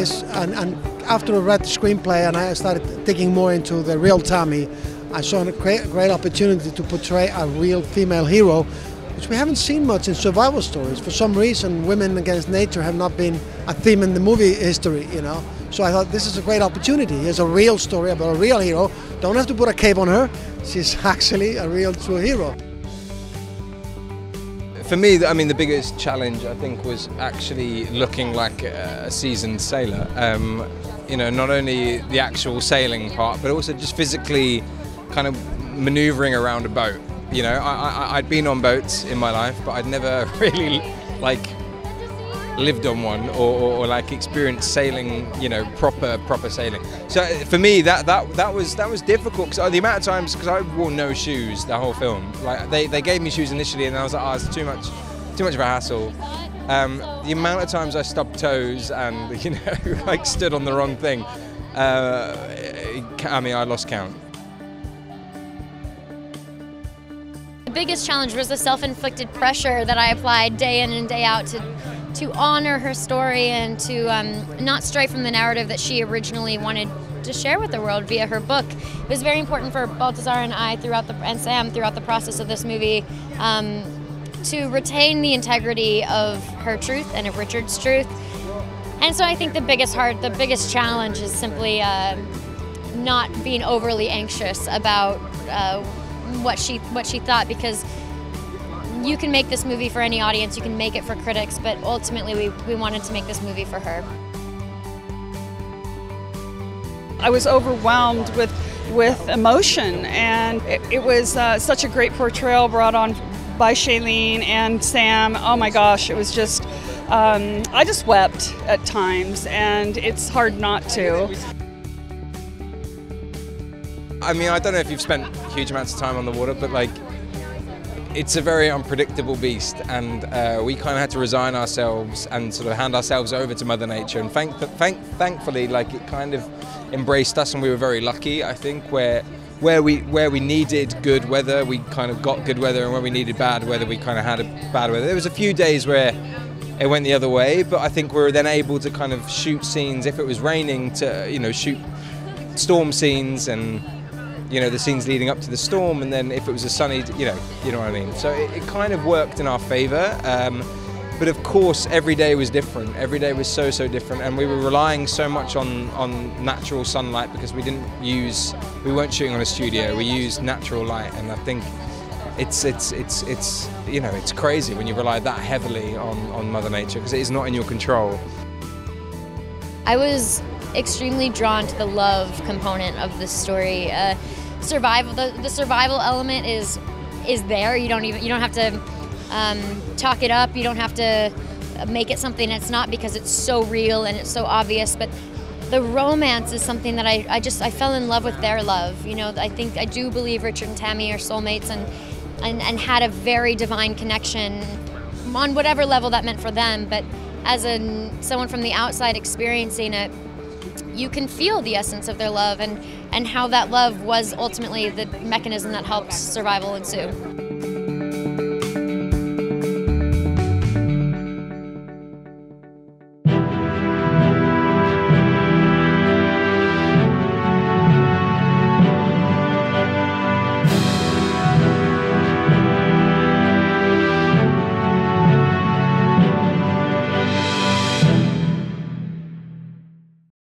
this, and after I read the screenplay and I started digging more into the real Tami, I saw a great opportunity to portray a real female hero, which we haven't seen much in survival stories. For some reason, women against nature have not been a theme in the movie history, you know. So I thought this is a great opportunity. Here's a real story about a real hero. Don't have to put a cape on her. She's actually a real true hero. For me, I mean, the biggest challenge, I think, was actually looking like a seasoned sailor. You know, not only the actual sailing part, but also just physically kind of maneuvering around a boat. You know, I'd been on boats in my life, but I'd never really, like, lived on one or like experienced sailing, you know, proper sailing. So for me, that was difficult, because the amount of times, because I wore no shoes the whole film. Like they gave me shoes initially, and I was like, oh, it's too much of a hassle. The amount of times I stubbed toes and, you know, like stood on the wrong thing. I mean, I lost count. The biggest challenge was the self-inflicted pressure that I applied day in and day out to honor her story and to not stray from the narrative that she originally wanted to share with the world via her book. It was very important for Baltasar and I and Sam throughout the process of this movie to retain the integrity of her truth and of Richard's truth. And so I think the biggest challenge is simply not being overly anxious about what she thought, because you can make this movie for any audience, you can make it for critics, but ultimately we wanted to make this movie for her. I was overwhelmed with emotion, and it was such a great portrayal brought on by Shailene and Sam. Oh my gosh, it was just, I just wept at times, and it's hard not to. I mean, I don't know if you've spent huge amounts of time on the water, but like, it's a very unpredictable beast, and we kind of had to resign ourselves and sort of hand ourselves over to Mother Nature. And thankfully, like, it kind of embraced us, and we were very lucky, I think, where we needed good weather, we kind of got good weather, and where we needed bad weather, we kind of had a bad weather. There was a few days where it went the other way, but I think we were then able to kind of shoot scenes. If it was raining, to, you know, shoot storm scenes, and, you know, the scenes leading up to the storm, and then if it was a sunny, you know what I mean. So it kind of worked in our favour, but of course every day was different. Every day was so different, and we were relying so much on natural sunlight, because we weren't shooting on a studio. We used natural light, and I think it's you know, it's crazy when you rely that heavily on Mother Nature, because it is not in your control. I was extremely drawn to the love component of this story. Survival, the survival element is there. You don't have to talk it up. You don't have to make it something it's not, because it's so real and it's so obvious. But the romance is something that I fell in love with their love. You know, I do believe Richard and Tami are soulmates, and had a very divine connection on whatever level that meant for them. But as someone from the outside experiencing it, you can feel the essence of their love, and how that love was ultimately the mechanism that helped survival ensue.